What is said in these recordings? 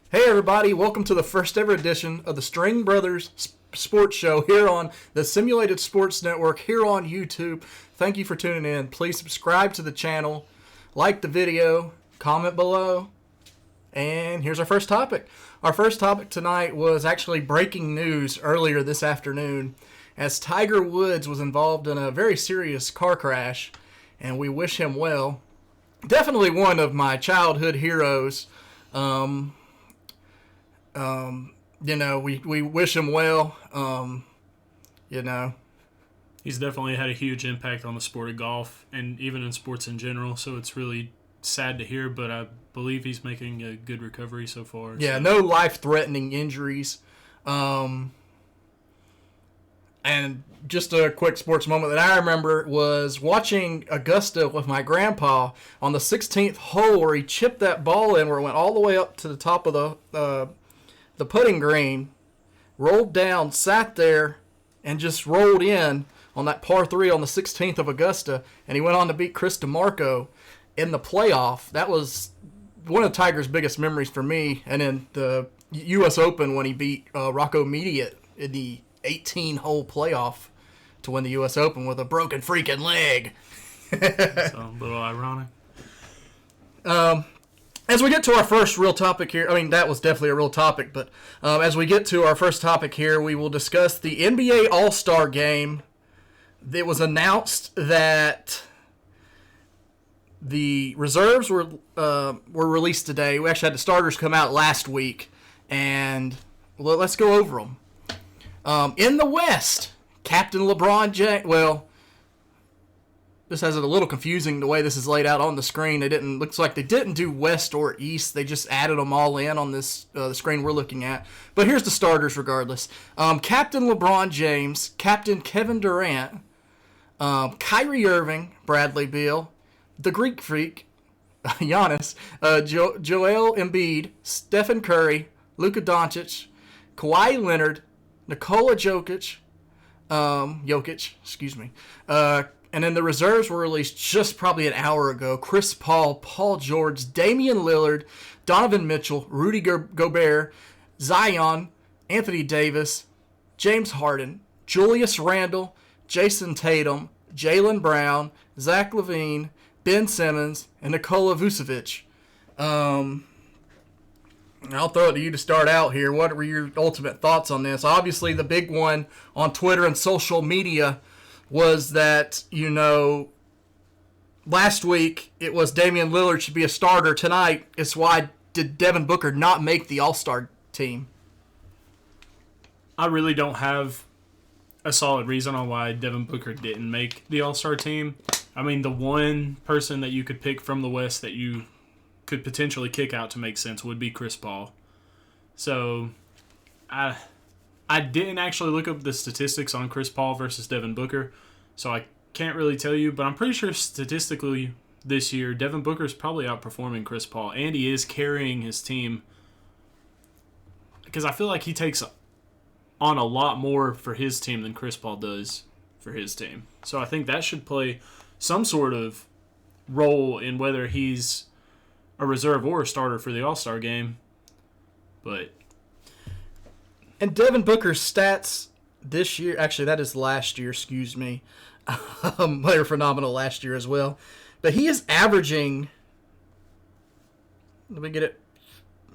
Hey everybody, welcome to the first ever edition of the String Brothers Sports Show here on the Simulated Sports Network here on YouTube. Thank you for tuning in. Please subscribe to the channel, like the video, comment below, and here's our first topic. Our first topic tonight was actually breaking news earlier this afternoon as Tiger Woods was involved in a very serious car crash, and we wish him well. Definitely one of my childhood heroes. We wish him well. He's definitely had a huge impact on the sport of golf and even in sports in general. So it's really sad to hear, but I believe he's making a good recovery so far. Yeah, no life-threatening injuries. And just a quick sports moment that I remember was watching Augusta with my grandpa on the 16th hole where he chipped that ball in where it went all the way up to the top of the putting green, rolled down, sat there, and just rolled in on that par 3 on the 16th of Augusta, and he went on to beat Chris DeMarco in the playoff. That was one of Tiger's biggest memories for me, and in the U.S. Open when he beat Rocco Mediate in the 18-hole playoff to win the U.S. Open with a broken freaking leg. So a little ironic. As we get to our first real topic here, that was definitely a real topic, but as we get to our first topic here, we will discuss the NBA All-Star Game. It was announced that the reserves were released today. We actually had the starters come out last week, and let's go over them. In the West, Captain LeBron James, this has it a little confusing the way this is laid out on the screen. Looks like they didn't do West or East. They just added them all in on this the screen we're looking at. But here's the starters regardless. Captain LeBron James, Captain Kevin Durant, Kyrie Irving, Bradley Beal, the Greek Freak, Giannis, Joel Embiid, Stephen Curry, Luka Doncic, Kawhi Leonard, Nikola Jokic, and then the reserves were released just probably an hour ago. Chris Paul, Paul George, Damian Lillard, Donovan Mitchell, Rudy Gobert, Zion, Anthony Davis, James Harden, Julius Randle, Jason Tatum, Jaylen Brown, Zach LaVine, Ben Simmons, and Nikola Vucevic. I'll throw it to you to start out here. What were your ultimate thoughts on this? Obviously, the big one on Twitter and social media was that, last week it was Damian Lillard should be a starter. Tonight, it's why did Devin Booker not make the All-Star team? I really don't have a solid reason on why Devin Booker didn't make the All-Star team. The one person that you could pick from the West that you could potentially kick out to make sense would be Chris Paul. So, I didn't actually look up the statistics on Chris Paul versus Devin Booker, so I can't really tell you, but I'm pretty sure statistically this year, Devin Booker is probably outperforming Chris Paul, and he is carrying his team because I feel like he takes on a lot more for his team than Chris Paul does for his team. So I think that should play some sort of role in whether he's a reserve or a starter for the All-Star game. And Devin Booker's stats this year, actually that is last year, excuse me. They were phenomenal last year as well. But he is averaging, let me get it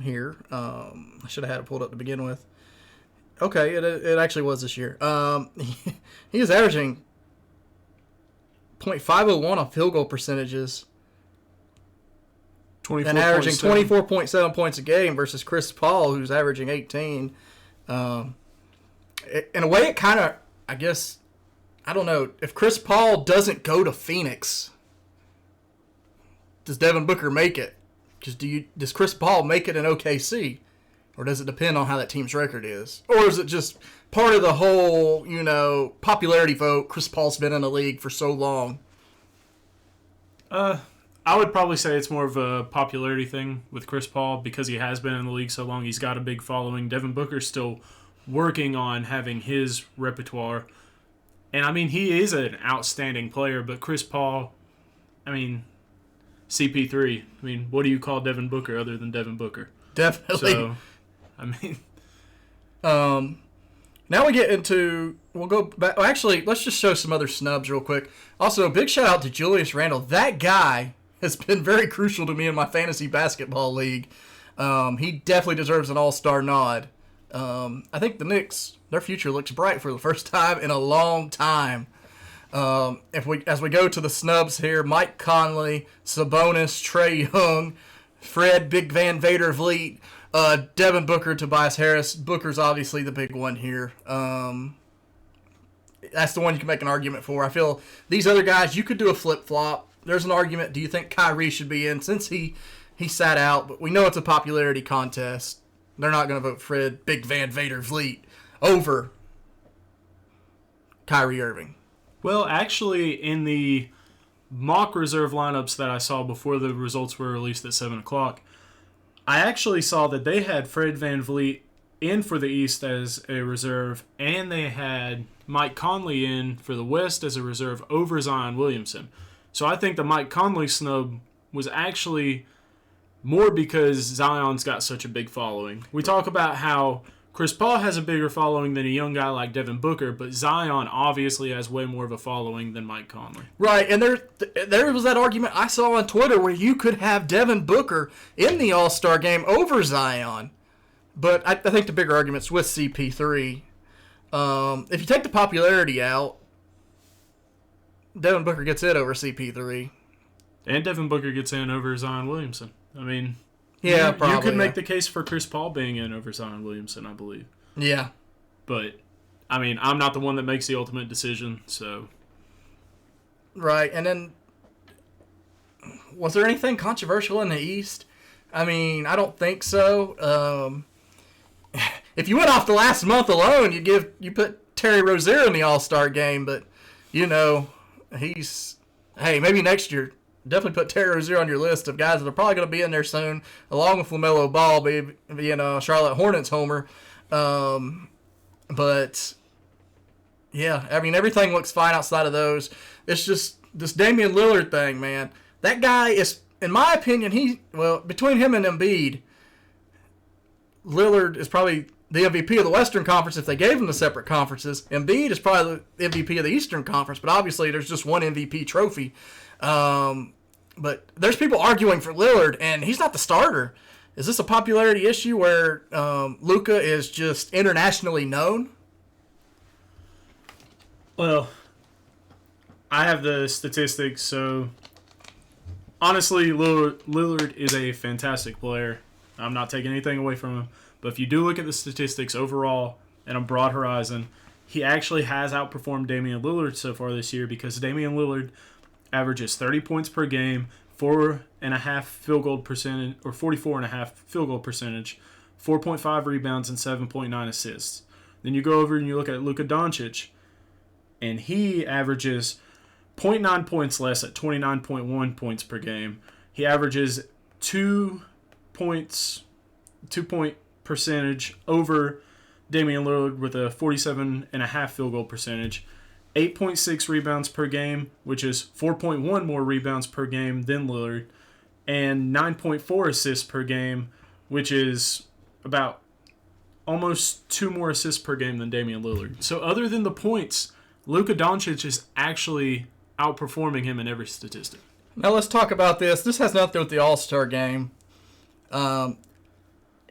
here. I should have had it pulled up to begin with. Okay, it actually was this year. He is averaging .501 on field goal percentages. And averaging 24.7 points a game versus Chris Paul, who's averaging 18. In a way, it kind of, I guess, I don't know. If Chris Paul doesn't go to Phoenix, does Devin Booker make it? Because does Chris Paul make it in OKC? Or does it depend on how that team's record is? Or is it just part of the whole, popularity vote? Chris Paul's been in the league for so long. I would probably say it's more of a popularity thing with Chris Paul because he has been in the league so long. He's got a big following. Devin Booker's still working on having his repertoire. And, he is an outstanding player, but Chris Paul, CP3, what do you call Devin Booker other than Devin Booker? Definitely. So, I mean, now we get into, we'll go back. Well, actually, let's just show some other snubs real quick. Also, big shout out to Julius Randle. That guy has been very crucial to me in my fantasy basketball league. He definitely deserves an all-star nod. I think the Knicks, their future looks bright for the first time in a long time. As we go to the snubs here, Mike Conley, Sabonis, Trae Young, Fred, Big Van Vader Vliet, Devin Booker, Tobias Harris. Booker's obviously the big one here. That's the one you can make an argument for. I feel these other guys, you could do a flip-flop. There's an argument. Do you think Kyrie should be in since he sat out? But we know it's a popularity contest. They're not going to vote Fred, Big Van Vader Vliet over Kyrie Irving. well, actually, in the mock reserve lineups that I saw before the results were released at 7 o'clock, I actually saw that they had Fred VanVleet in for the East as a reserve, and they had Mike Conley in for the West as a reserve over Zion Williamson. So I think the Mike Conley snub was actually more because Zion's got such a big following. We talk about how Chris Paul has a bigger following than a young guy like Devin Booker, but Zion obviously has way more of a following than Mike Conley. Right, and there was that argument I saw on Twitter where you could have Devin Booker in the All-Star game over Zion. But I think the bigger argument's with CP3. If you take the popularity out, Devin Booker gets it over CP3. And Devin Booker gets in over Zion Williamson. I mean, Yeah, you probably. could make the case for Chris Paul being in over Zion Williamson, I believe. Yeah. But, I mean, I'm not the one that makes the ultimate decision, so. Right, and then was there anything controversial in the East? I mean, I don't think so. If you went off the last month alone, you put Terry Rozier in the All-Star game, but maybe next year. Definitely put Terry Rozier on your list of guys that are probably going to be in there soon, along with LaMelo Ball being a Charlotte Hornets homer. But, yeah, I mean, everything looks fine outside of those. It's just this Damian Lillard thing, man. That guy is, in my opinion, between him and Embiid, Lillard is probably the MVP of the Western Conference if they gave him the separate conferences. Embiid is probably the MVP of the Eastern Conference, but obviously there's just one MVP trophy. But there's people arguing for Lillard, and he's not the starter. Is this a popularity issue where Luka is just internationally known? Well, I have the statistics, so honestly, Lillard is a fantastic player. I'm not taking anything away from him. But if you do look at the statistics overall in a broad horizon, he actually has outperformed Damian Lillard so far this year because Damian Lillard averages 30 points per game, 4.5 field goal percentage, or 44.5 field goal percentage, 4.5 rebounds, and 7.9 assists. Then you go over and you look at Luka Doncic, and he averages 0.9 points less at 29.1 points per game. He averages 2 point percentage over Damian Lillard with a 47.5 field goal percentage, 8.6 rebounds per game, which is 4.1 more rebounds per game than Lillard, and 9.4 assists per game, which is about almost 2 more assists per game than Damian Lillard. So other than the points, Luka Doncic is actually outperforming him in every statistic. Now let's talk about this. This has nothing to do with the All-Star game.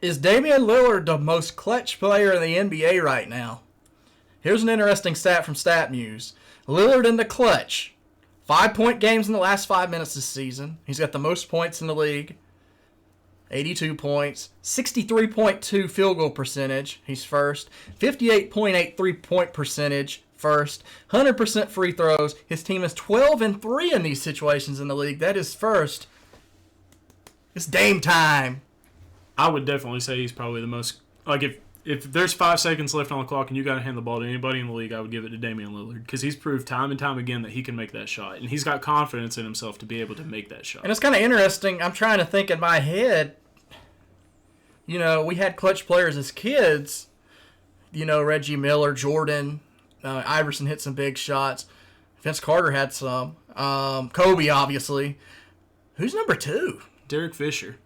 Is Damian Lillard the most clutch player in the NBA right now? Here's an interesting stat from StatMuse. Lillard in the clutch. 5-point games in the last 5 minutes this season. He's got the most points in the league. 82 points. 63.2 field goal percentage. He's first. 58.8 3-point percentage. First. 100% free throws. His team is 12-3 in these situations in the league. That is first. It's Dame time. I would definitely say he's probably the most... Like, if there's 5 seconds left on the clock and you got to hand the ball to anybody in the league, I would give it to Damian Lillard because he's proved time and time again that he can make that shot. And he's got confidence in himself to be able to make that shot. And it's kind of interesting. I'm trying to think in my head, we had clutch players as kids. Reggie Miller, Jordan, Iverson hit some big shots. Vince Carter had some. Kobe, obviously. Who's number 2? Derek Fisher.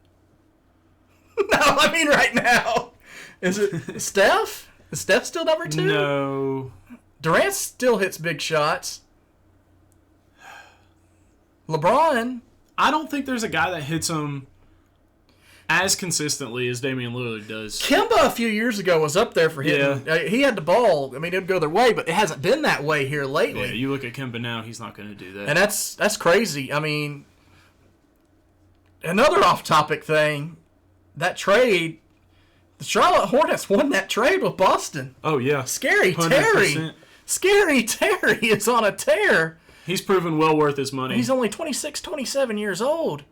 No, I mean right now. Is it Steph? Is Steph still number 2? No. Durant still hits big shots. LeBron. I don't think there's a guy that hits them as consistently as Damian Lillard does. Kemba a few years ago was up there for hitting. Yeah. He had the ball. I mean, it would go their way, but it hasn't been that way here lately. Yeah, you look at Kemba now, he's not going to do that. And that's crazy. I mean, another off-topic thing, that trade, the Charlotte Hornets won that trade with Boston. Oh, yeah. Scary 100%. Terry. Scary Terry is on a tear. He's proven well worth his money. He's only 26, 27 years old.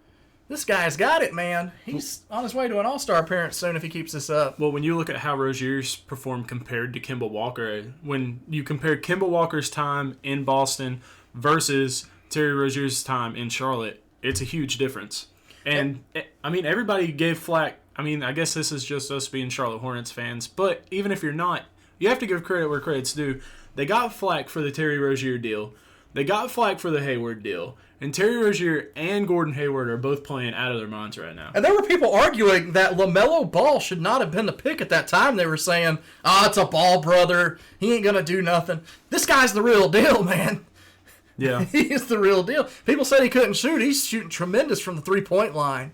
This guy's got it, man. He's on his way to an all-star appearance soon if he keeps this up. Well, when you look at how Rozier's performed compared to Kemba Walker, when you compare Kemba Walker's time in Boston versus Terry Rozier's time in Charlotte, it's a huge difference. And, I mean, everybody gave flack. I mean, I guess this is just us being Charlotte Hornets fans, but even if you're not, you have to give credit where credit's due. They got flack for the Terry Rozier deal. They got flack for the Hayward deal. And Terry Rozier and Gordon Hayward are both playing out of their minds right now. And there were people arguing that LaMelo Ball should not have been the pick at that time. They were saying, it's a Ball brother. He ain't going to do nothing. This guy's the real deal, man. Yeah. He's the real deal. People said he couldn't shoot. He's shooting tremendous from the three-point line.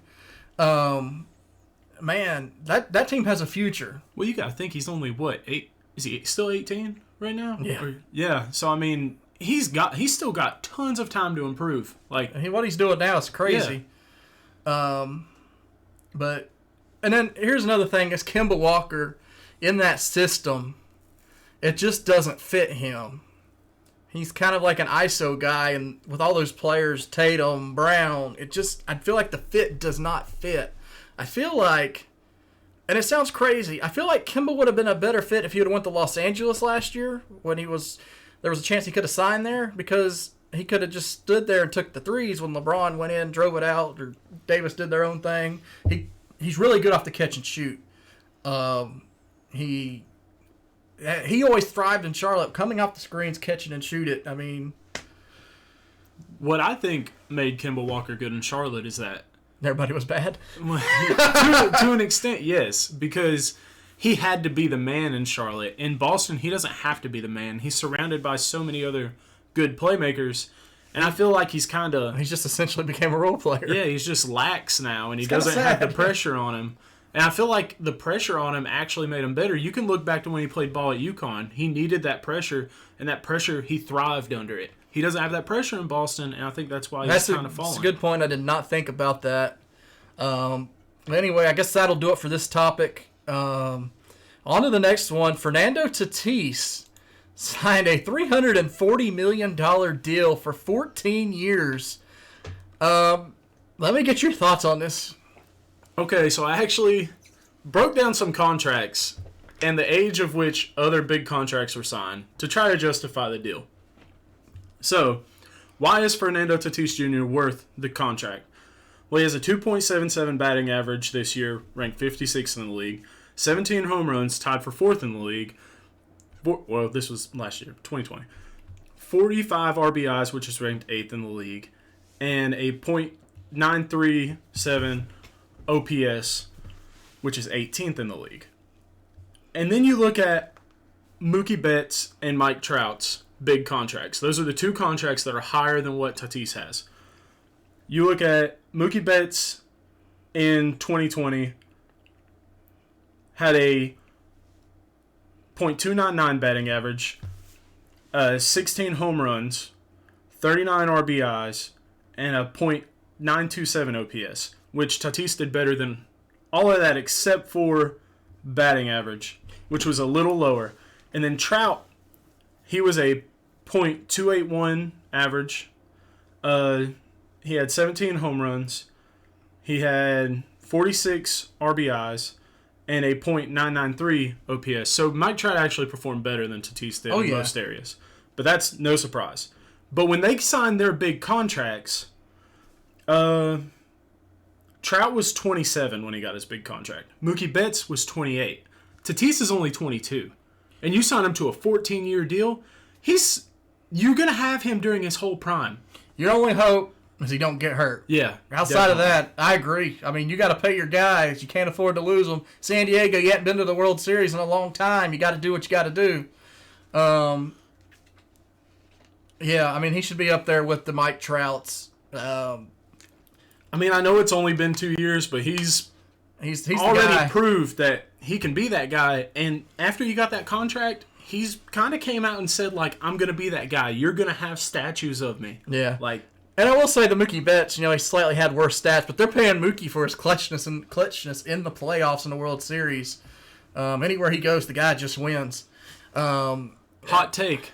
Man, that team has a future. Well, you got to think he's only, what, 8? Is he still 18 right now? Yeah. Yeah. So, I mean, he's still got tons of time to improve. Like, what he's doing now is crazy. Yeah. But, and then here's another thing, is Kemba Walker in that system, it just doesn't fit him. He's kind of like an ISO guy, and with all those players, Tatum, Brown, I feel like the fit does not fit. I feel like, and it sounds crazy, I feel like Kemba would have been a better fit if he would have went to Los Angeles last year when there was a chance he could have signed there, because he could have just stood there and took the threes when LeBron went in, drove it out, or Davis did their own thing. He's really good off the catch and shoot. He always thrived in Charlotte, coming off the screens, catching and shoot it. I mean, what I think made Kemba Walker good in Charlotte is that everybody was bad. to an extent, yes, because he had to be the man in Charlotte. In Boston, he doesn't have to be the man. He's surrounded by so many other good playmakers, and I feel like he's just essentially became a role player. Yeah, he's just lax now, and he doesn't have the pressure on him. And I feel like the pressure on him actually made him better. You can look back to when he played ball at UConn. He needed that pressure, and that pressure, he thrived under it. He doesn't have that pressure in Boston, and I think that's why he's kind of falling. That's a good point. I did not think about that. Anyway, I guess that'll do it for this topic. On to the next one. Fernando Tatis signed a $340 million deal for 14 years. Let me get your thoughts on this. Okay, so I actually broke down some contracts and the age of which other big contracts were signed to try to justify the deal. So, why is Fernando Tatis Jr. worth the contract? Well, he has a 2.77 batting average this year, ranked 56th in the league, 17 home runs, tied for 4th in the league. Well, this was last year, 2020. 45 RBIs, which is ranked 8th in the league, and a .937 OPS, which is 18th in the league. And then you look at Mookie Betts and Mike Trout's big contracts. Those are the two contracts that are higher than what Tatis has. You look at Mookie Betts in 2020 had a .299 batting average, 16 home runs, 39 RBIs, and a .927 OPS, which Tatis did better than all of that except for batting average, which was a little lower. And then Trout, he was a .281 average. He had 17 home runs. He had 46 RBIs and a .993 OPS. So Mike Trout actually performed better than Tatis did in most areas. But that's no surprise. But when they signed their big contracts, Trout was 27 when he got his big contract. Mookie Betts was 28. Tatis is only 22. And you sign him to a 14-year deal, you're going to have him during his whole prime. Your only hope he don't get hurt. Yeah. Outside of that, I agree. I mean, you got to pay your guys. You can't afford to lose them. San Diego, you haven't been to the World Series in a long time. You got to do what you got to do. Yeah, I mean, he should be up there with the Mike Trouts. I mean, I know it's only been 2 years, but he's already proved that he can be that guy. And after you got that contract, he's kind of came out and said, like, I'm going to be that guy. You're going to have statues of me. Yeah. Like, and I will say the Mookie Betts, he slightly had worse stats, but they're paying Mookie for his clutchness in the playoffs in the World Series. Anywhere he goes, the guy just wins. Hot take.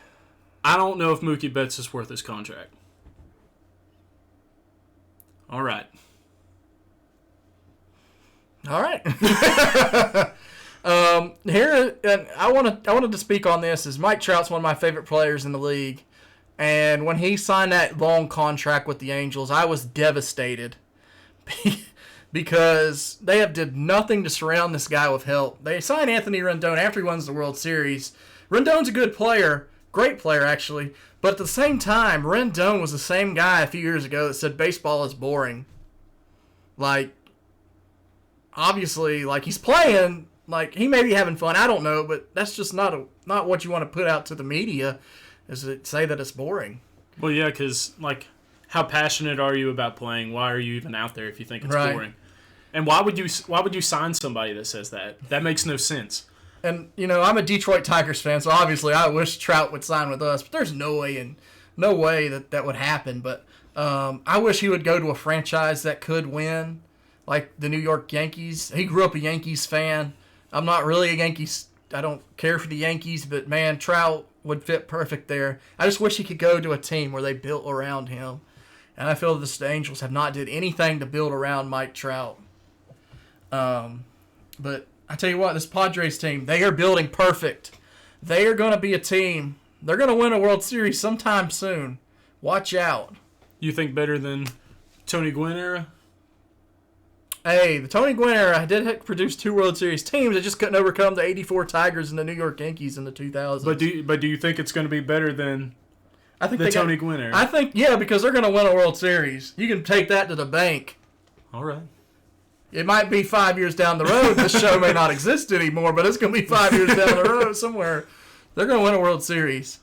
I don't know if Mookie Betts is worth his contract. All right. Here, and I wanted to speak on this. Is Mike Trout's one of my favorite players in the league, and when he signed that long contract with the Angels, I was devastated because they did nothing to surround this guy with help. They signed Anthony Rendon after he wins the World Series. Rendon's a good player, great player actually, but at the same time, Rendon was the same guy a few years ago that said baseball is boring. Like, obviously, like, he's playing, like, he may be having fun, I don't know, but that's just not what you want to put out to the media, is to say that it's boring. Well, yeah, because, like, how passionate are you about playing? Why are you even out there if you think it's boring? And why would you sign somebody that says that? That makes no sense. And, I'm a Detroit Tigers fan, so obviously I wish Trout would sign with us, but there's no way that would happen. But I wish he would go to a franchise that could win, like the New York Yankees. He grew up a Yankees fan. I'm not really a Yankees. I don't care for the Yankees, but, man, Trout would fit perfect there. I just wish he could go to a team where they built around him. And I feel the Angels have not did anything to build around Mike Trout. But I tell you what, this Padres team, they are building perfect. They are going to be a team. They're going to win a World Series sometime soon. Watch out. You think better than Tony Gwynn era? Hey, the Tony Gwynn era did produce 2 World Series teams. They just couldn't overcome the 84 Tigers and the New York Yankees in the 2000s. But do you think it's going to be better than Tony Gwynn era? I think, yeah, because they're going to win a World Series. You can take that to the bank. All right. It might be 5 years down the road. This show may not exist anymore, but it's going to be 5 years down the road somewhere. They're going to win a World Series.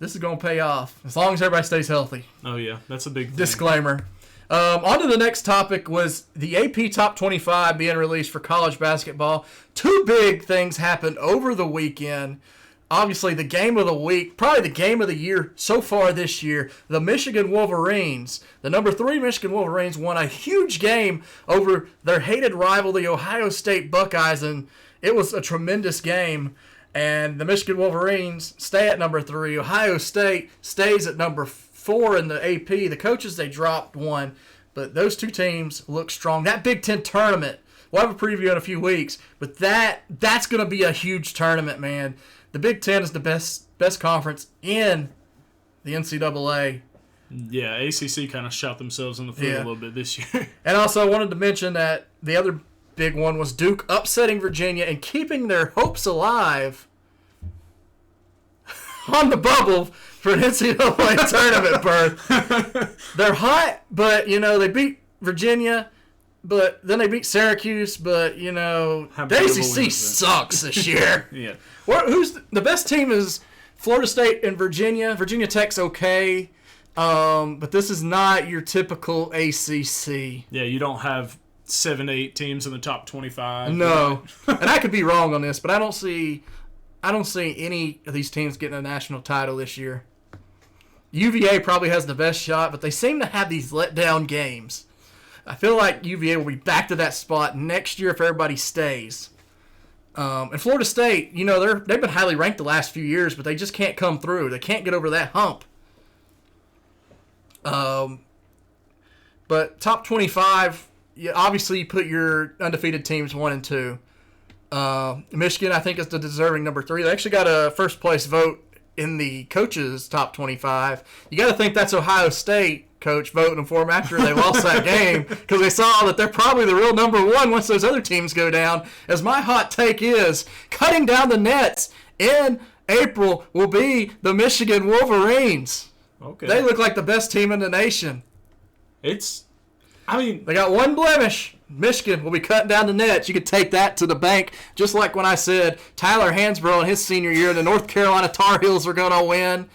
This is going to pay off as long as everybody stays healthy. Oh, yeah. That's a big thing. Disclaimer. On to the next topic was the AP Top 25 being released for college basketball. 2 big things happened over the weekend. Obviously, the game of the week, probably the game of the year so far this year, the Michigan Wolverines. The number 3 Michigan Wolverines won a huge game over their hated rival, the Ohio State Buckeyes, and it was a tremendous game. And the Michigan Wolverines stay at number 3. Ohio State stays at number 4 in the AP. The coaches, they dropped 1, but those 2 teams look strong. That Big Ten tournament, we'll have a preview in a few weeks, but that's going to be a huge tournament, man. The Big Ten is the best conference in the NCAA. Yeah, ACC kind of shot themselves in the foot a little bit this year. And also, I wanted to mention that the other big one was Duke upsetting Virginia and keeping their hopes alive on the bubble for an NCAA tournament berth. They're hot, but, they beat Virginia, but then they beat Syracuse, but, the ACC sucks this year. Yeah. Who's the best team is Florida State and Virginia. Virginia Tech's okay, but this is not your typical ACC. Yeah, you don't have 7 to 8 teams in the top 25. No, and I could be wrong on this, but I don't see any of these teams getting a national title this year. UVA probably has the best shot, but they seem to have these letdown games. I feel like UVA will be back to that spot next year if everybody stays. And Florida State, they've been highly ranked the last few years, but they just can't come through. They can't get over that hump. But top 25, obviously you put your undefeated teams 1 and 2. Michigan, I think, is the deserving number 3. They actually got a first place vote in the coaches' top 25. You got to think that's Ohio State coach voting for them after they lost that game, because they saw that they're probably the real number 1 once those other teams go down. As my hot take is, cutting down the nets in April will be the Michigan Wolverines. Okay. They look like the best team in the nation. They got one blemish. Michigan will be cutting down the nets. You could take that to the bank. Just like when I said Tyler Hansbrough in his senior year, the North Carolina Tar Heels were going to win.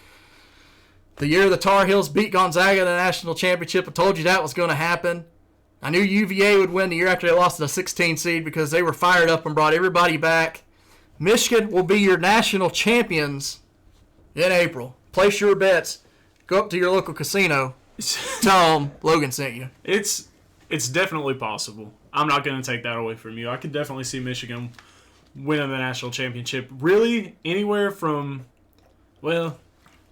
The year the Tar Heels beat Gonzaga in the national championship, I told you that was going to happen. I knew UVA would win the year after they lost to the 16 seed because they were fired up and brought everybody back. Michigan will be your national champions in April. Place your bets. Go up to your local casino. Tell them Logan sent you. It's definitely possible. I'm not going to take that away from you. I could definitely see Michigan winning the national championship. Really, anywhere from, well,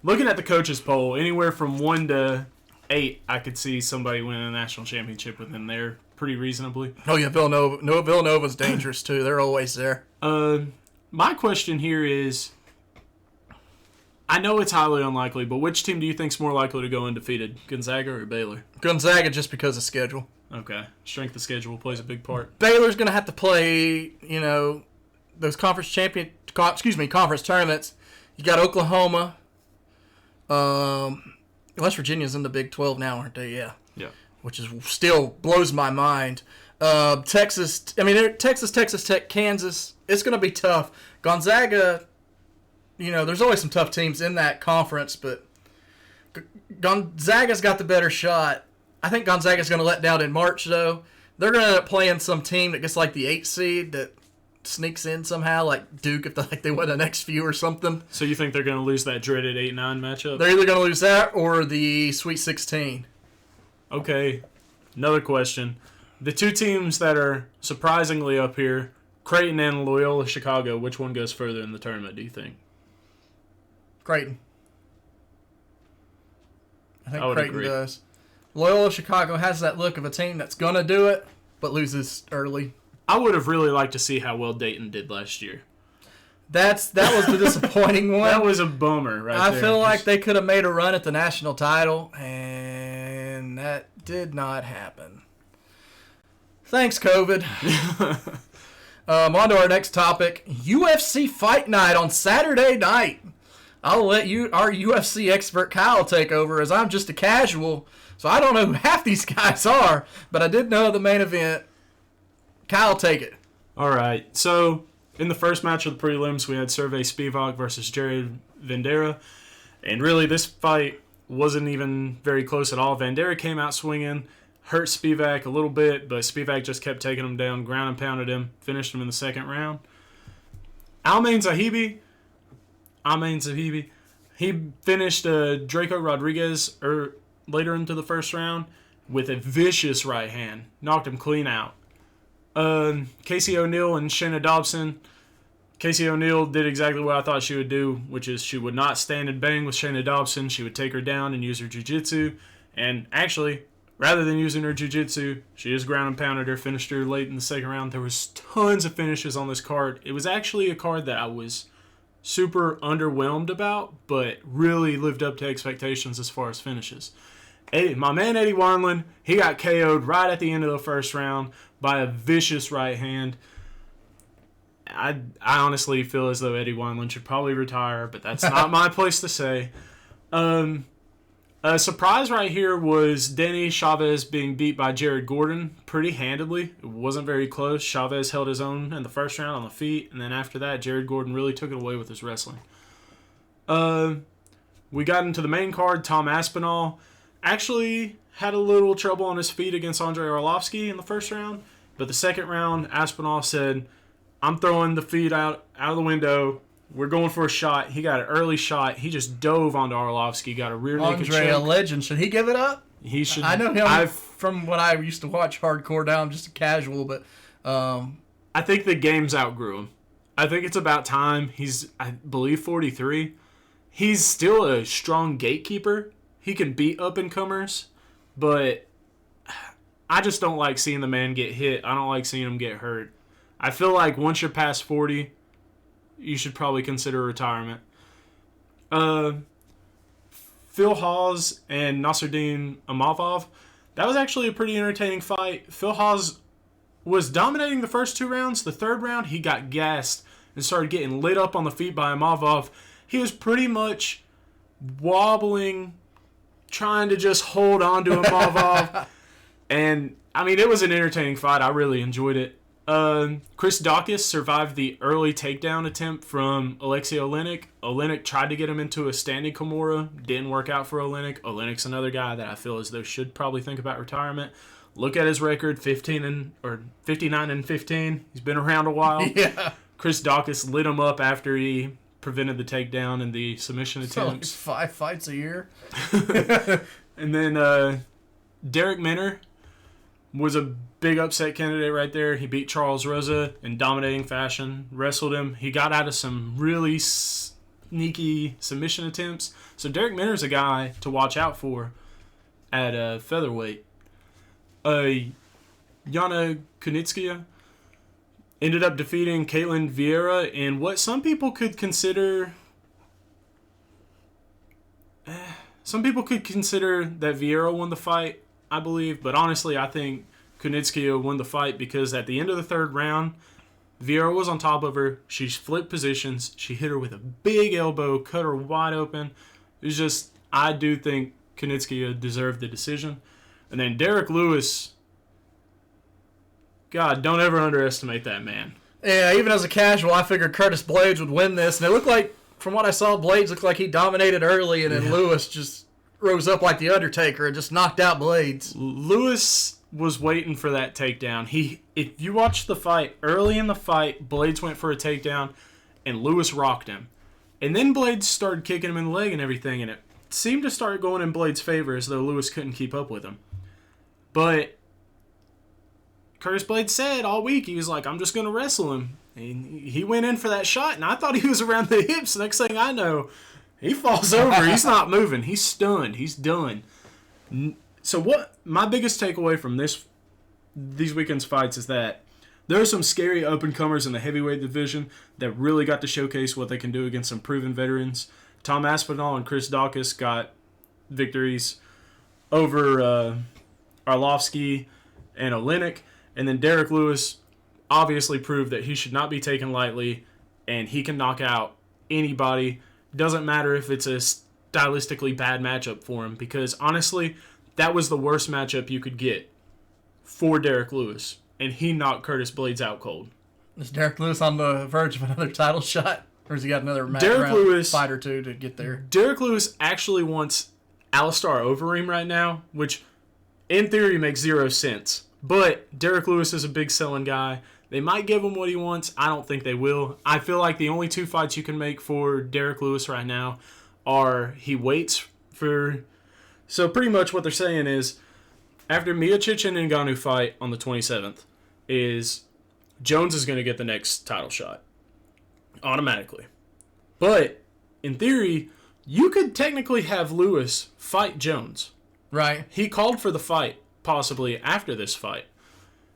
looking at the coaches poll, anywhere from 1 to 8, I could see somebody winning a national championship within there pretty reasonably. Oh yeah, Villanova. No, Villanova's dangerous too. They're always there. My question here is, I know it's highly unlikely, but which team do you think's more likely to go undefeated, Gonzaga or Baylor? Gonzaga, just because of schedule. Okay, strength of schedule plays a big part. Baylor's going to have to play, those conference tournaments. You got Oklahoma. West Virginia's in the Big 12 now, aren't they? Yeah. Yeah. Which is still blows my mind. Texas Tech, Kansas. It's going to be tough. Gonzaga, there's always some tough teams in that conference, but Gonzaga's got the better shot. I think Gonzaga's going to let down in March, though. They're going to end up playing some team that gets like the 8 seed that sneaks in somehow, like Duke, if they win the next few or something. So you think they're going to lose that dreaded 8-9 matchup? They're either going to lose that or the Sweet 16. Okay, another question. The two teams that are surprisingly up here, Creighton and Loyola Chicago, which one goes further in the tournament, do you think? Creighton. I think would Creighton agree. does. Loyola Chicago has that look of a team that's going to do it, but loses early. I would have really liked to see how well Dayton did last year. That was the disappointing one. That was a bummer right there. I feel like they could have made a run at the national title, and that did not happen. Thanks, COVID. On to our next topic. UFC Fight Night on Saturday night. I'll let our UFC expert Kyle take over, as I'm just a casual, so I don't know who half these guys are, but I did know the main event. Kyle, take it. All right. So, in the first match of the prelims, we had Spivak versus Jared Vendera. And really, this fight wasn't even very close at all. Vendera came out swinging, hurt Spivak a little bit, but Spivak just kept taking him down, ground and pounded him, finished him in the second round. Almain Zahabi, he finished Draco Rodriguez later into the first round with a vicious right hand. Knocked him clean out. Casey O'Neill and Shayna Dobson. Casey O'Neill did exactly what I thought she would do, which is she would not stand and bang with Shayna Dobson. She would take her down and use her jiu-jitsu. And actually, rather than using her jiu-jitsu, she just ground and pounded her, finished her late in the second round. There was tons of finishes on this card. It was actually a card that I was super underwhelmed about, but really lived up to expectations as far as finishes. My man Eddie Wineland, he got KO'd right at the end of the first round by a vicious right hand. I honestly feel as though Eddie Wineland should probably retire, but that's not my place to say. A surprise right here was Denny Chavez being beat by Jared Gordon pretty handedly. It wasn't very close. Chavez held his own in the first round on the feet, and then after that, Jared Gordon really took it away with his wrestling. We got into the main card. Tom Aspinall actually had a little trouble on his feet against Andrei Arlovsky in the first round, but the second round, Aspinall said, I'm throwing the feet out of the window. We're going for a shot. He got an early shot. He just dove onto Arlovsky, got a rear naked choke. Andre, a legend. Should he give it up? He should. I know him from when I used to watch hardcore. Now I'm just a casual, but I think the game's outgrew him. I think it's about time. He's, I believe, 43. He's still a strong gatekeeper. He can beat up-and-comers, but I just don't like seeing the man get hit. I don't like seeing him get hurt. I feel like once you're past 40, you should probably consider retirement. Phil Hawes and Nasruddin Imavov, that was actually a pretty entertaining fight. Phil Hawes was dominating the first 2 rounds. The third round, he got gassed and started getting lit up on the feet by Imavov. He was pretty much wobbling trying to just hold on to Imavov. And, I mean, it was an entertaining fight. I really enjoyed it. Chris Dawkins survived the early takedown attempt from Alexei Oleinik. Oleinik tried to get him into a standing Kimura. Didn't work out for Oleinik. Oleinik's another guy that I feel as though should probably think about retirement. Look at his record, 59 and 15. He's been around a while. Yeah. Chris Dawkins lit him up after he prevented the takedown and the submission attempts. So like 5 fights a year. And then Derek Minner was a big upset candidate right there. He beat Charles Rosa in dominating fashion, wrestled him. He got out of some really sneaky submission attempts. So Derek Minner's a guy to watch out for at featherweight. Yana Kunitskaya ended up defeating Caitlin Vieira in what some people could consider... Some people could consider that Vieira won the fight, I believe. But honestly, I think Kunitskaya won the fight because at the end of the third round, Vieira was on top of her. She flipped positions. She hit her with a big elbow, cut her wide open. It was just, I do think Kunitskaya deserved the decision. And then Derek Lewis, God, don't ever underestimate that man. Yeah, even as a casual, I figured Curtis Blades would win this. And it looked like, from what I saw, Blades looked like he dominated early, and then Lewis just rose up like the Undertaker and just knocked out Blades. Lewis was waiting for that takedown. If you watch the fight, early in the fight, Blades went for a takedown, and Lewis rocked him. And then Blades started kicking him in the leg and everything, and it seemed to start going in Blades' favor as though Lewis couldn't keep up with him. But Curtis Blades said all week, he was like, I'm just going to wrestle him. And he went in for that shot, and I thought he was around the hips. Next thing I know, he falls over. He's not moving. He's stunned. He's done. So what my biggest takeaway from these weekend's fights is that there are some scary up-and-comers in the heavyweight division that really got to showcase what they can do against some proven veterans. Tom Aspinall and Chris Dawkins got victories over Arlovsky and Oleinik. And then Derek Lewis obviously proved that he should not be taken lightly, and he can knock out anybody. Doesn't matter if it's a stylistically bad matchup for him, because honestly, that was the worst matchup you could get for Derek Lewis, and he knocked Curtis Blades out cold. Is Derek Lewis on the verge of another title shot, or has he got another fight or two to get there? Derek Lewis actually wants Alistair Overeem right now, which in theory makes 0 sense. But Derek Lewis is a big selling guy. They might give him what he wants. I don't think they will. I feel like the only 2 fights you can make for Derek Lewis right now are he waits for... So pretty much what they're saying is, after Miocic and Ngannou fight on the 27th, is Jones is going to get the next title shot. Automatically. But, in theory, you could technically have Lewis fight Jones. Right. He called for the fight, possibly after this fight.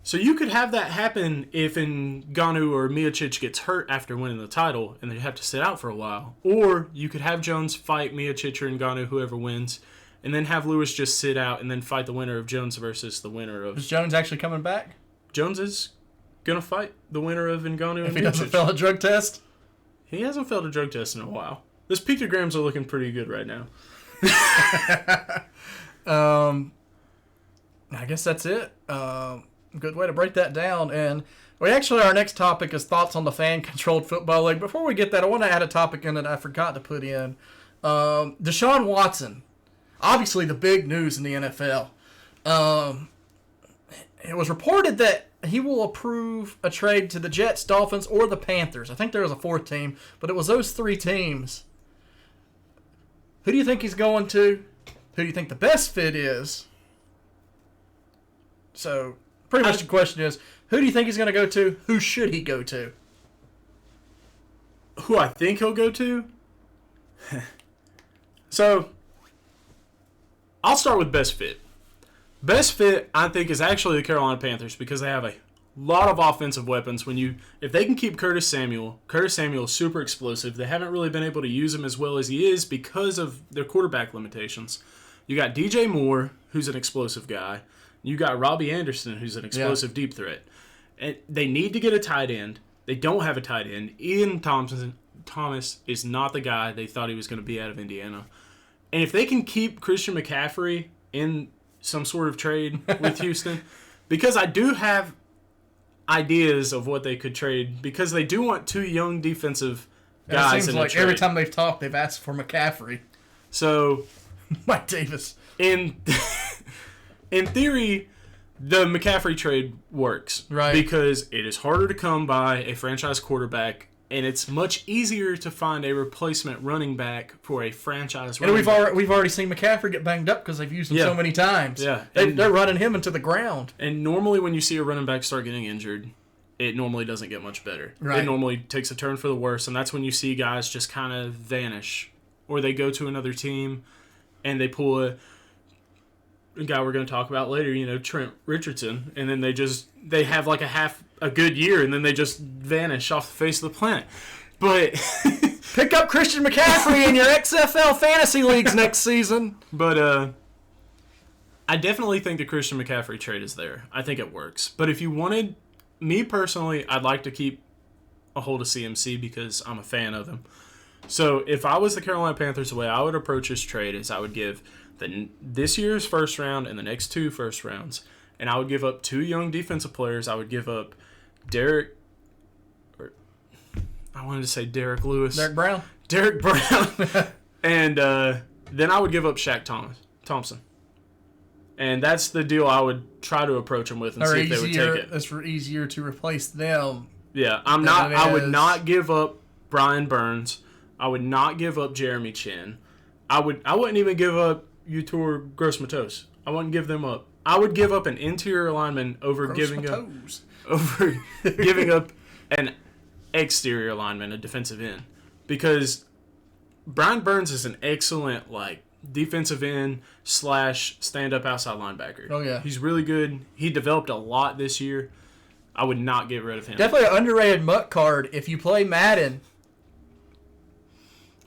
So you could have that happen if Ngannou or Miocic gets hurt after winning the title and they have to sit out for a while. Or you could have Jones fight Miocic or Ngannou, whoever wins, and then have Lewis just sit out and then fight the winner of Jones versus the winner of... Is Jones actually coming back? Jones is going to fight the winner of Ngannou and Miocic. If he doesn't fail a drug test? He hasn't failed a drug test in a while. Those pictograms are looking pretty good right now. I guess that's it. Good way to break that down. And our next topic is thoughts on the fan-controlled football league. Before we get that, I want to add a topic in that I forgot to put in. Deshaun Watson, obviously the big news in the NFL. It was reported that he will approve a trade to the Jets, Dolphins, or the Panthers. I think there was a 4th team, but it was those 3 teams. Who do you think he's going to? Who do you think the best fit is? So, pretty much the question is, who do you think he's going to go to? Who should he go to? Who I think he'll go to? So, I'll start with best fit. Best fit, I think, is actually the Carolina Panthers because they have a lot of offensive weapons. If they can keep Curtis Samuel is super explosive. They haven't really been able to use him as well as he is because of their quarterback limitations. You got DJ Moore, who's an explosive guy. You got Robbie Anderson, who's an explosive deep threat. And they need to get a tight end. They don't have a tight end. Ian Thomas is not the guy they thought he was going to be out of Indiana. And if they can keep Christian McCaffrey in some sort of trade with Houston, because I do have ideas of what they could trade, because they do want 2 young defensive guys. It seems in like trade. every time they've talked, they've asked for McCaffrey. So, Mike Davis. in theory, the McCaffrey trade works. Right. Because it is harder to come by a franchise quarterback, and it's much easier to find a replacement running back for a franchise running back. And we've already seen McCaffrey get banged up because they've used him so many times. Yeah. They're running him into the ground. And normally when you see a running back start getting injured, it normally doesn't get much better. Right. It normally takes a turn for the worse, and that's when you see guys just kind of vanish. Or they go to another team, and they pull a guy we're going to talk about later, Trent Richardson, and then they have like a good year, and then they just vanish off the face of the planet. But pick up Christian McCaffrey in your XFL fantasy leagues next season. But I definitely think the Christian McCaffrey trade is there. I think it works. But if you wanted me personally, I'd like to keep a hold of CMC because I'm a fan of him. So if I was the Carolina Panthers, the way I would approach this trade is I would give this year's first round and the next 2 first rounds, and I would give up 2 young defensive players. I would give up Derek Lewis. Derek Brown. And then I would give up Shaq Thompson. And that's the deal I would try to approach them with and see if they would take it. It's easier to replace them. Yeah, I would not give up Brian Burns. I would not give up Jeremy Chin. I wouldn't even give up Utor Gross-Matos. I wouldn't give them up. I would give up an interior lineman over giving up an exterior lineman, a defensive end, because Brian Burns is an excellent defensive end / stand-up outside linebacker. Oh yeah, he's really good. He developed a lot this year. I would not get rid of him. Definitely an underrated mutt card if you play Madden.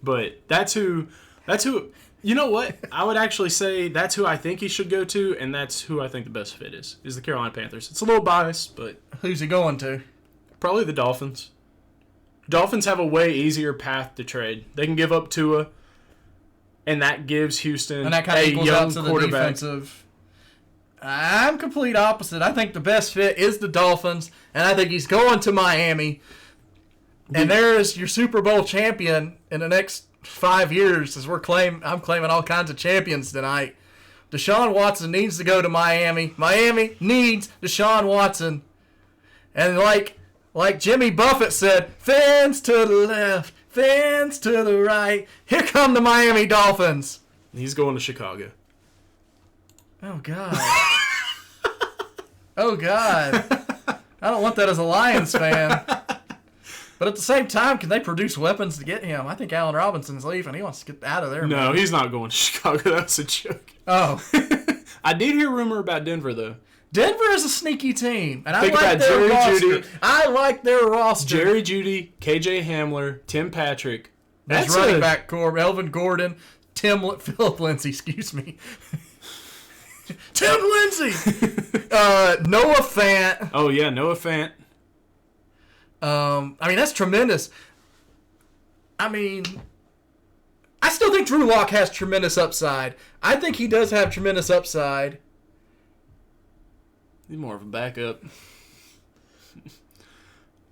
But that's who. You know what? I would actually say that's who I think he should go to, and that's who I think the best fit is the Carolina Panthers. It's a little biased, but who's he going to? Probably the Dolphins. Dolphins have a way easier path to trade. They can give up Tua, and that gives Houston and that kind of a equals young out to the quarterback. Defensive. I'm complete opposite. I think the best fit is the Dolphins, and I think he's going to Miami. And there's your Super Bowl champion in the next 5 years, as I'm claiming all kinds of champions tonight. Deshaun Watson needs to go to Miami. Miami needs Deshaun Watson. And like Jimmy Buffett said, fans to the left, fans to the right. Here come the Miami Dolphins. He's going to Chicago. Oh, God. Oh, God. I don't want that as a Lions fan. But at the same time, can they produce weapons to get him? I think Allen Robinson's leaving. He wants to get out of there. No, he's not going to Chicago. That's a joke. Oh. I did hear a rumor about Denver, though. Denver is a sneaky team. And Think about Jerry Jeudy. I like their roster. Jerry Jeudy, KJ Hamler, Tim Patrick. That's running back core. Elvin Gordon, Philip Lindsay, excuse me. Tim Lindsay! Noah Fant. Oh, yeah, Noah Fant. That's tremendous. I still think Drew Lock has tremendous upside. I think he does have tremendous upside. He's more of a backup.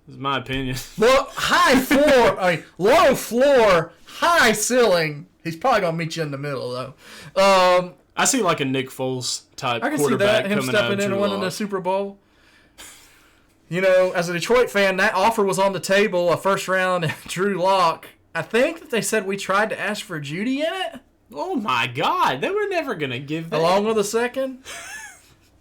That's my opinion. Well, high floor, low floor, high ceiling. He's probably going to meet you in the middle, though. I see like a Nick Foles type I can quarterback see that, him coming out stepping of in Drew and winning Lock. the Super Bowl. As a Detroit fan, that offer was on the table, a first round Drew Lock. I think that they said we tried to ask for Jeudy in it. Oh my God, they were never going to give that. Along with a second?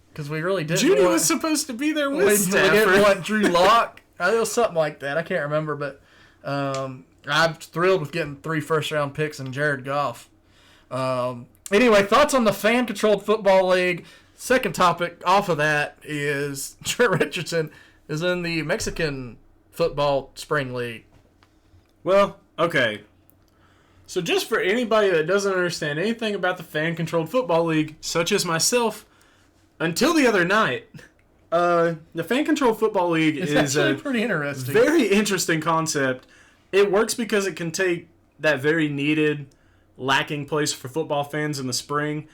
Because we really didn't Jeudy was supposed to be there with we Stafford. didn't want Drew Lock. It was something like that. I can't remember, but I'm thrilled with getting 3 first-round picks and Jared Goff. Anyway, thoughts on the fan-controlled football league. Second topic off of that is Trent Richardson is in the Mexican football spring league. Well, okay. So just for anybody that doesn't understand anything about the fan-controlled football league, such as myself, until the other night, the fan-controlled football league is actually pretty interesting. Very interesting concept. It works because it can take that very needed lacking place for football fans in the spring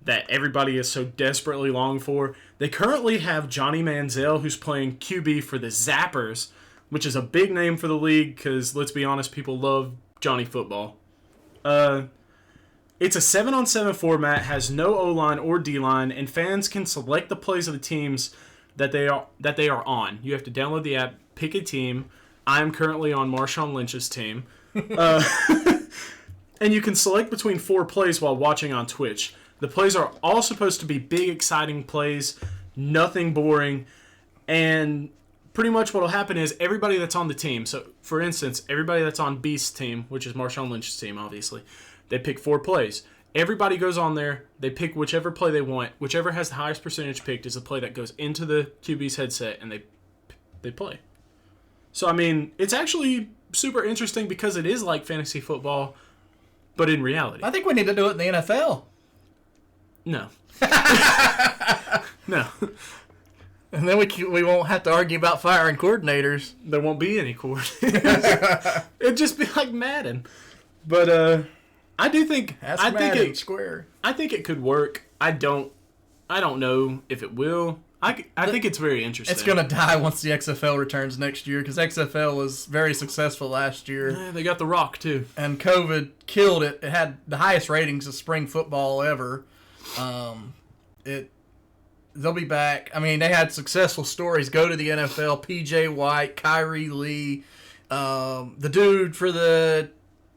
that everybody is so desperately longing for. They currently have Johnny Manziel, who's playing QB for the Zappers, which is a big name for the league because, let's be honest, people love Johnny football. It's a 7-on-7 format, has no O-line or D-line, and fans can select the plays of the teams that they are on. You have to download the app, pick a team. I'm currently on Marshawn Lynch's team. And you can select between 4 plays while watching on Twitch. The plays are all supposed to be big, exciting plays, nothing boring, and pretty much what will happen is everybody that's on the team, so for instance, everybody that's on Beast's team, which is Marshawn Lynch's team, obviously, they pick 4 plays. Everybody goes on there, they pick whichever play they want. Whichever has the highest percentage picked is the play that goes into the QB's headset, and they play. So, I mean, it's actually super interesting because it is like fantasy football, but in reality. I think we need to do it in the NFL. No. No. And then we won't have to argue about firing coordinators. There won't be any coordinators. It'd just be like Madden. But I do think I think it could work. I don't know if it will. I think it's very interesting. It's going to die once the XFL returns next year because XFL was very successful last year. Yeah, they got The Rock, too. And COVID killed it. It had the highest ratings of spring football ever. They'll be back. I mean, they had successful stories go to the NFL. P.J. White, Kyrie Lee, the dude for the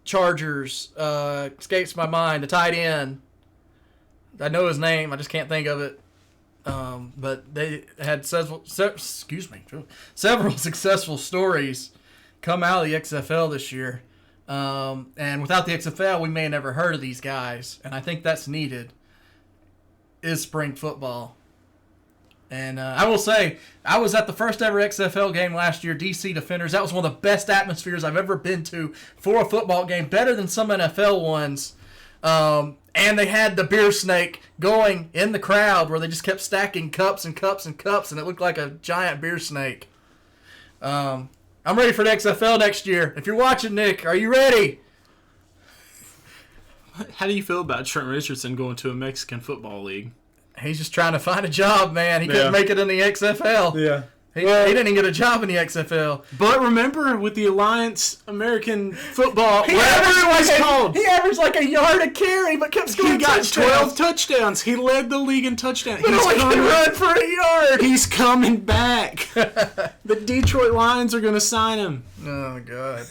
Chargers, escapes my mind, the tight end. I know his name. I just can't think of it. But they had several successful stories come out of the XFL this year. And without the XFL, we may have never heard of these guys. And I think that's needed, is spring football. And I will say, I was at the first ever XFL game last year, DC Defenders. That was one of the best atmospheres I've ever been to for a football game, better than some NFL ones. And they had the beer snake going in the crowd where they just kept stacking cups and cups and cups, and it looked like a giant beer snake. I'm ready for the XFL next year. If you're watching, Nick, are you ready? How do you feel about Trent Richardson going to a Mexican football league? He's just trying to find a job, man. He couldn't make it in the XFL. Yeah. He didn't even get a job in the XFL. But remember, with the Alliance American Football, whatever it was called, he averaged like a yard a carry, but kept scoring. He got 12 touchdowns. He led the league in touchdowns. But only can run for a yard. He's coming back. The Detroit Lions are going to sign him. Oh, God.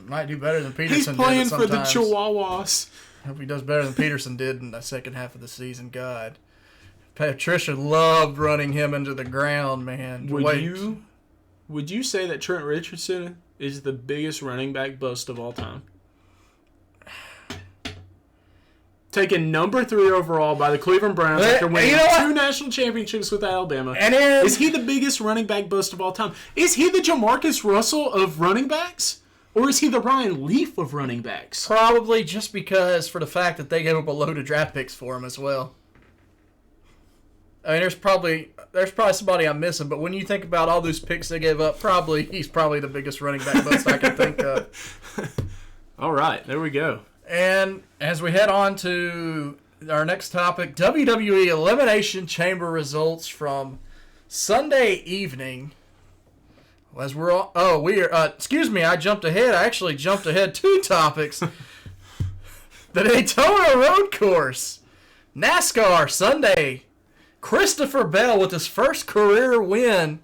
Might do better than Peterson did. He's playing for the Chihuahuas. Hope he does better than Peterson did in the second half of the season. God. Patricia loved running him into the ground, man. Would you say that Trent Richardson is the biggest running back bust of all time? Taken number 3 overall by the Cleveland Browns after winning 2 national championships with Alabama. Is he the biggest running back bust of all time? Is he the Jamarcus Russell of running backs? Or is he the Ryan Leaf of running backs? Probably just because for the fact that they gave up a load of draft picks for him as well. I mean, there's probably somebody I'm missing, but when you think about all those picks they gave up, he's probably the biggest running back bust I can think of. All right, there we go. And as we head on to our next topic, WWE Elimination Chamber results from Sunday evening. As we're all, excuse me, I jumped ahead. I actually jumped ahead 2 topics. The Daytona Road Course, NASCAR Sunday. Christopher Bell with his first career win.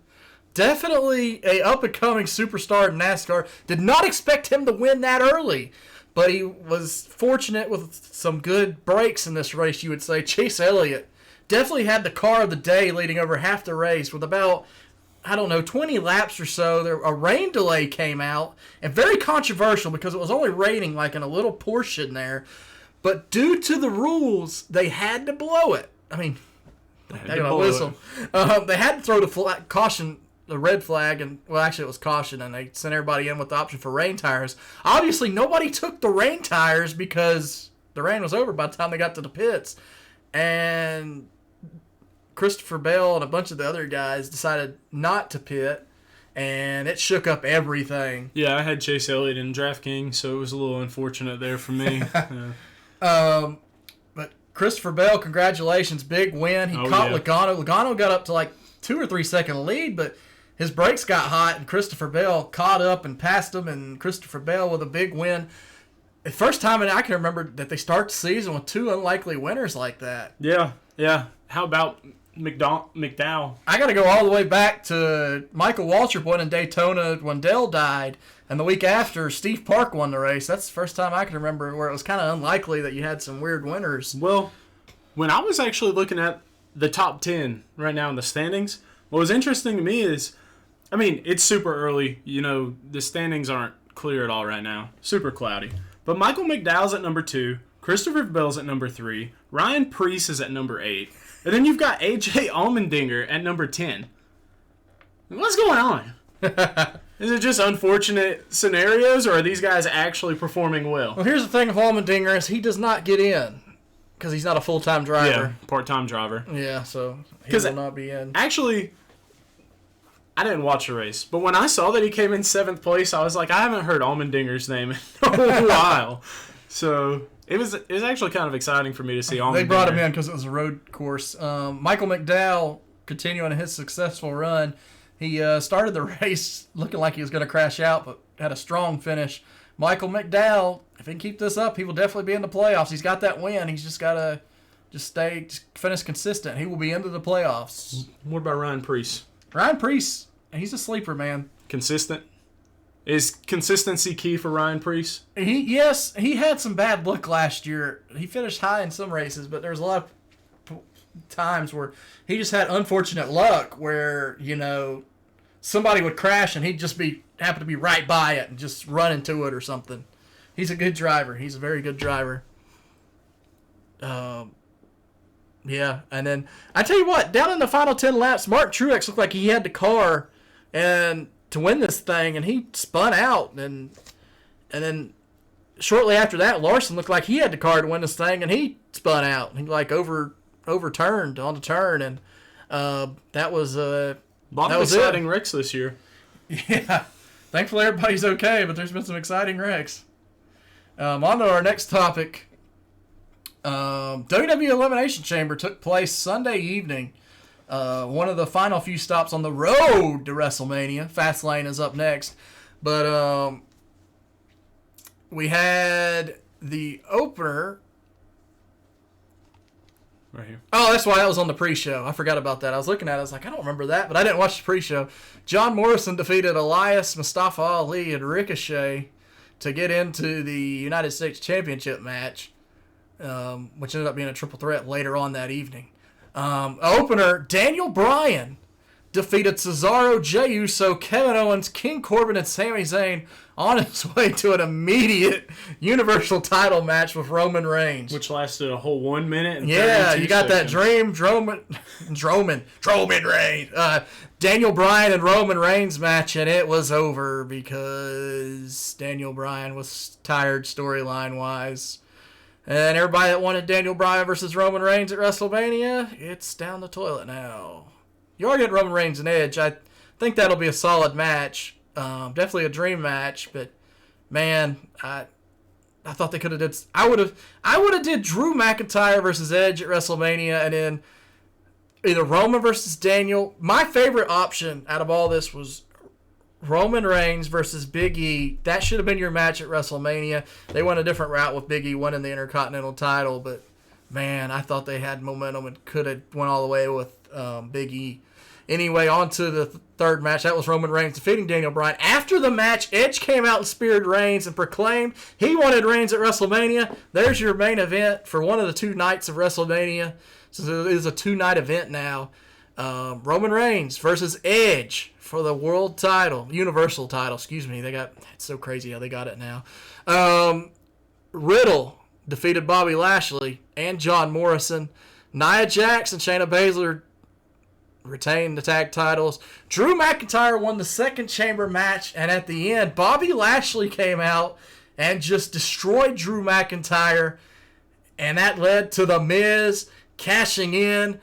Definitely a up-and-coming superstar in NASCAR. Did not expect him to win that early. But he was fortunate with some good breaks in this race, you would say. Chase Elliott definitely had the car of the day leading over half the race with about, 20 laps or so. A rain delay came out, and very controversial because it was only raining like in a little portion there. But due to the rules, they had to blow it. I mean, they had to whistle. They had to throw the red flag, and actually it was caution, and they sent everybody in with the option for rain tires. Obviously, nobody took the rain tires because the rain was over by the time they got to the pits, and Christopher Bell and a bunch of the other guys decided not to pit, and it shook up everything. Yeah, I had Chase Elliott in DraftKings, so it was a little unfortunate there for me. Yeah. But Christopher Bell, congratulations, big win. He caught Logano. Logano got up to like 2 or 3 second lead, but his brakes got hot, and Christopher Bell caught up and passed him, and Christopher Bell with a big win. The first time I can remember that they start the season with 2 unlikely winners like that. Yeah. How about McDowell? I got to go all the way back to Michael Waltrip won in Daytona when Dell died, and the week after, Steve Park won the race. That's the first time I can remember where it was kind of unlikely that you had some weird winners. Well, when I was actually looking at the top 10 right now in the standings, what was interesting to me is, I mean, it's super early. You know, the standings aren't clear at all right now. Super cloudy. But Michael McDowell's at number 2. Christopher Bell's at number 3. Ryan Preece is at number 8. And then you've got A.J. Allmendinger at number 10. What's going on? Is it just unfortunate scenarios, or are these guys actually performing well? Well, here's the thing with Allmendinger is he does not get in because he's not a full-time driver. Yeah, part-time driver. Yeah, so he will not be in. Actually, I didn't watch the race, but when I saw that he came in 7th place, I was like, I haven't heard Allmendinger's name in a while. So it was actually kind of exciting for me to see Allmendinger. They brought him in because it was a road course. Michael McDowell, continuing his successful run, he started the race looking like he was going to crash out, but had a strong finish. Michael McDowell, if he can keep this up, he will definitely be in the playoffs. He's got that win. He's just got to just finish consistent. He will be into the playoffs. What about Ryan Preece? Ryan Preece, he's a sleeper, man. Consistent? Is consistency key for Ryan Preece? Yes, he had some bad luck last year. He finished high in some races, but there's a lot of times where he just had unfortunate luck where, you know, somebody would crash and he'd just happen to be right by it and just run into it or something. He's a good driver. He's a very good driver. Yeah, and then I tell you what, down in the final 10 laps, Mark Truex looked like he had the car and to win this thing, and he spun out, and then shortly after that, Larson looked like he had the car to win this thing, and he spun out. He overturned on the turn, and that was a lot of exciting wrecks this year. Yeah, thankfully everybody's okay, but there's been some exciting wrecks. On to our next topic. WWE Elimination Chamber took place Sunday evening. One of the final few stops on the road to WrestleMania. Fastlane is up next. But we had the opener. Right here. Oh, that's why that was on the pre-show. I forgot about that. I was looking at it. I was like, I don't remember that, but I didn't watch the pre-show. John Morrison defeated Elias, Mustafa Ali, and Ricochet to get into the United States Championship match. Which ended up being a triple threat later on that evening. Opener, Daniel Bryan defeated Cesaro, Jey Uso, Kevin Owens, King Corbin, and Sami Zayn on his way to an immediate Universal title match with Roman Reigns. Which lasted a whole 1 minute and 32 you got seconds. That Roman Reigns. Daniel Bryan and Roman Reigns match, and it was over because Daniel Bryan was tired storyline-wise. And everybody that wanted Daniel Bryan versus Roman Reigns at WrestleMania, it's down the toilet now. You are getting Roman Reigns and Edge. I think that'll be a solid match. Definitely a dream match, but man, I thought they could have did. I would have did Drew McIntyre versus Edge at WrestleMania, and then either Roman versus Daniel. My favorite option out of all this was Roman Reigns versus Big E. That should have been your match at WrestleMania. They went a different route with Big E winning the Intercontinental title, but man, I thought they had momentum and could have went all the way with Big E. Anyway, on to the third match. That was Roman Reigns defeating Daniel Bryan. After the match, Edge came out and speared Reigns and proclaimed he wanted Reigns at WrestleMania. There's your main event for one of the 2 nights of WrestleMania. So it is a 2-night event now. Roman Reigns versus Edge for the world title, Universal title, excuse me. It's so crazy how they got it now. Riddle defeated Bobby Lashley and John Morrison. Nia Jax and Shayna Baszler retained the tag titles. Drew McIntyre won the second chamber match, and at the end, Bobby Lashley came out and just destroyed Drew McIntyre, and that led to The Miz cashing in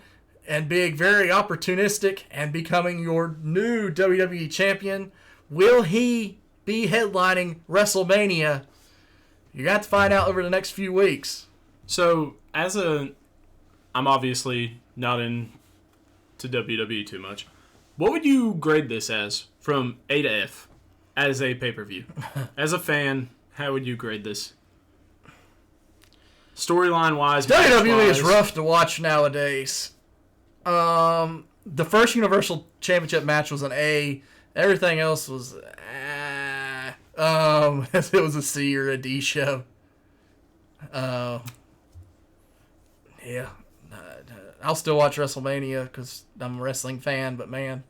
and being very opportunistic and becoming your new WWE champion. Will he be headlining WrestleMania? You got to find out over the next few weeks. So, I'm obviously not into WWE too much. What would you grade this as from A to F as a pay-per-view? As a fan, how would you grade this? Storyline-wise, WWE is rough to watch nowadays. The first Universal Championship match was an A. Everything else was it was a C or a D show. Yeah. I'll still watch WrestleMania because I'm a wrestling fan, but man,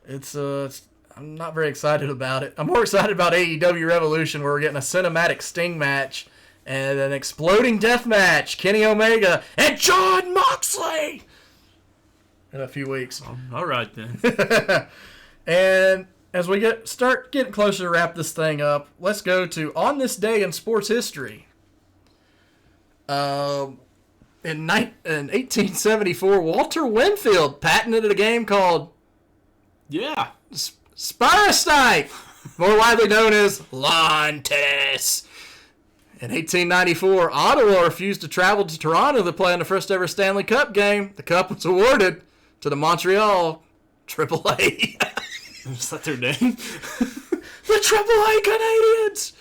I'm not very excited about it. I'm more excited about AEW Revolution, where we're getting a cinematic Sting match and an exploding death match, Kenny Omega and Jon Moxley, in a few weeks. All right then. And as we start getting closer to wrap this thing up, let's go to On This Day in Sports History. In 1874, Walter Winfield patented a game called Spirostite, more widely known as lawn tennis. In 1894, Ottawa refused to travel to Toronto to play in the first ever Stanley Cup game. The cup was awarded to the Montreal AAA. Is that their name? The AAA Canadians!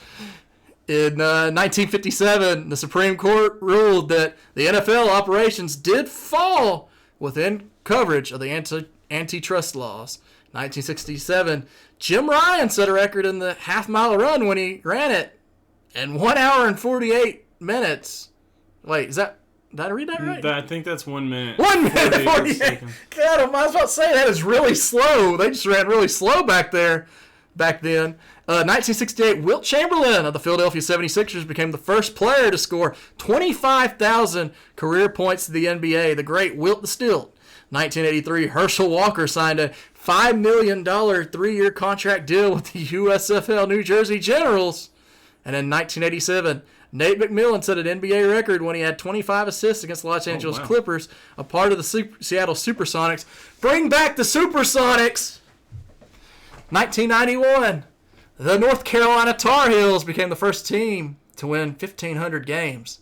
In 1957, the Supreme Court ruled that the NFL operations did fall within coverage of the antitrust laws. 1967, Jim Ryan set a record in the half-mile run when he ran it in 1 hour and 48 minutes. Wait, did I read that right? I think that's 1 minute. 1 minute and 48. God, I was about to say, that is really slow. They just ran really slow back then. 1968, Wilt Chamberlain of the Philadelphia 76ers became the first player to score 25,000 career points to the NBA, the great Wilt the Stilt. 1983, Herschel Walker signed a $5 million 3-year contract deal with the USFL New Jersey Generals. And in 1987, Nate McMillan set an NBA record when he had 25 assists against the Los Angeles Clippers, a part of the Seattle Supersonics. Bring back the Supersonics! 1991, the North Carolina Tar Heels became the first team to win 1,500 games.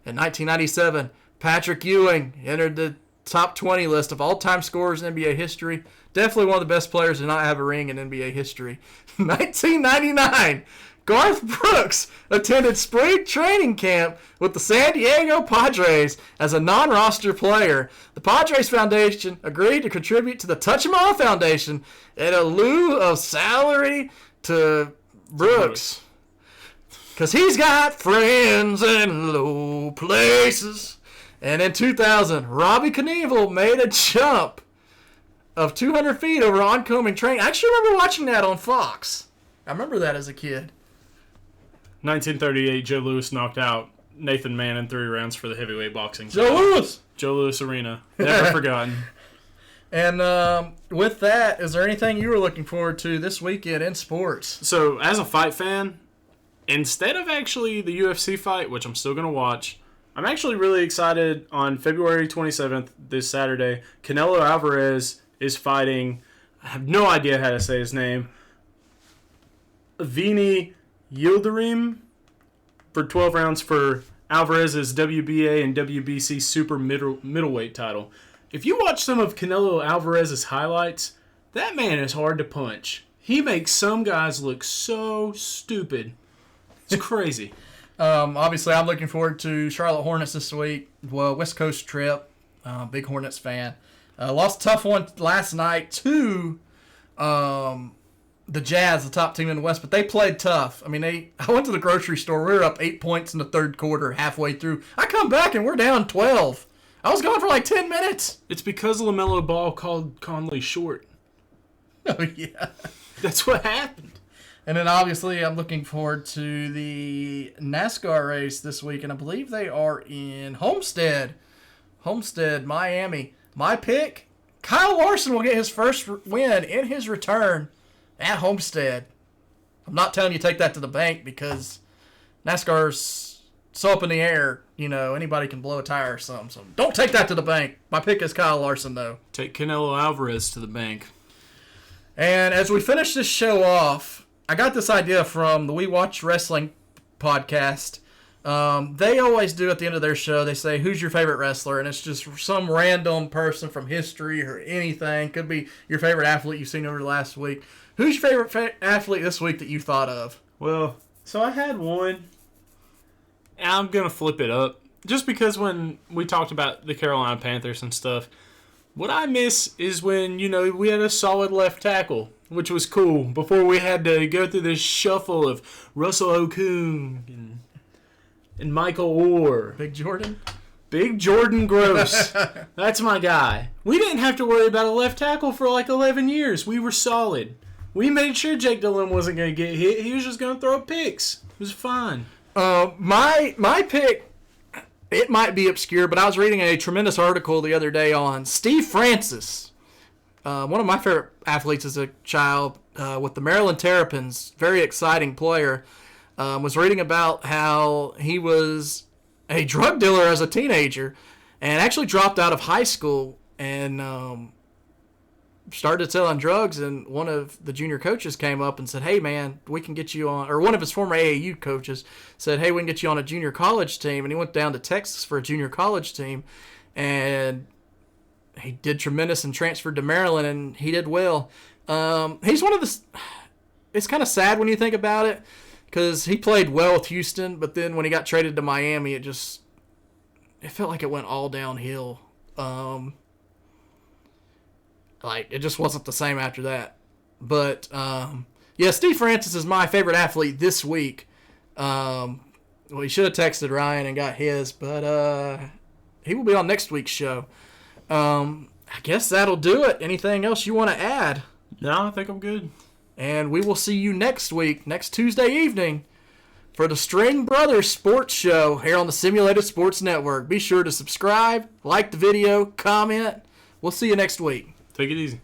In 1997, Patrick Ewing entered the top 20 list of all-time scorers in NBA history. Definitely one of the best players to not have a ring in NBA history. 1999, Garth Brooks attended spring training camp with the San Diego Padres as a non-roster player. The Padres Foundation agreed to contribute to the Touch 'Em All Foundation in a lieu of salary to Brooks. Because he's got friends in low places. And in 2000, Robbie Knievel made a jump of 200 feet over oncoming train. I actually remember watching that on Fox. I remember that as a kid. 1938, Joe Louis knocked out Nathan Mann in 3 rounds for the heavyweight boxing. Joe Louis! Joe Louis Arena. Never forgotten. And with that, is there anything you were looking forward to this weekend in sports? So, as a fight fan, instead of actually the UFC fight, which I'm still going to watch, I'm actually really excited on February 27th, this Saturday. Canelo Alvarez is fighting, I have no idea how to say his name, Vini Yildirim for 12 rounds for Alvarez's WBA and WBC super middleweight title. If you watch some of Canelo Alvarez's highlights, that man is hard to punch. He makes some guys look so stupid. It's crazy. Obviously, I'm looking forward to Charlotte Hornets this week. Well, West Coast trip. Big Hornets fan. Lost a tough one last night to the Jazz, the top team in the West, but they played tough. I mean, I went to the grocery store. We were up 8 points in the third quarter, halfway through. I come back, and we're down 12. I was gone for like 10 minutes. It's because LaMelo Ball called Conley short. Oh, yeah. That's what happened. And then, obviously, I'm looking forward to the NASCAR race this week, and I believe they are in Homestead, Miami. My pick, Kyle Larson will get his first win in his return at Homestead. I'm not telling you to take that to the bank because NASCAR's so up in the air, anybody can blow a tire or something. So don't take that to the bank. My pick is Kyle Larson, though. Take Canelo Alvarez to the bank. And as we finish this show off, I got this idea from the We Watch Wrestling podcast. They always do at the end of their show, they say, who's your favorite wrestler? And it's just some random person from history or anything. Could be your favorite athlete you've seen over the last week. Who's your favorite athlete this week that you thought of? Well, so I had one. And I'm going to flip it up. Just because when we talked about the Carolina Panthers and stuff, what I miss is when, we had a solid left tackle, which was cool, before we had to go through this shuffle of Russell Okung and Michael Orr. Big Jordan? Big Jordan Gross. That's my guy. We didn't have to worry about a left tackle for like 11 years. We were solid. We made sure Jake Dillon wasn't going to get hit. He was just going to throw picks. It was fine. My pick, it might be obscure, but I was reading a tremendous article the other day on Steve Francis. One of my favorite athletes as a child with the Maryland Terrapins, very exciting player. Was reading about how he was a drug dealer as a teenager and actually dropped out of high school and started selling drugs. And one of the junior coaches came up and said, hey, man, we can get you on, or one of his former AAU coaches said, hey, we can get you on a junior college team. And he went down to Texas for a junior college team, and he did tremendous and transferred to Maryland, and he did well. He's one of the, it's kind of sad when you think about it, because he played well with Houston, but then when he got traded to Miami, it felt like it went all downhill. It just wasn't the same after that. But, Steve Francis is my favorite athlete this week. He should have texted Ryan and got his, but he will be on next week's show. I guess that'll do it. Anything else you want to add? No, I think I'm good. And we will see you next week, next Tuesday evening, for the String Brothers Sports Show here on the Simulated Sports Network. Be sure to subscribe, like the video, comment. We'll see you next week. Take it easy.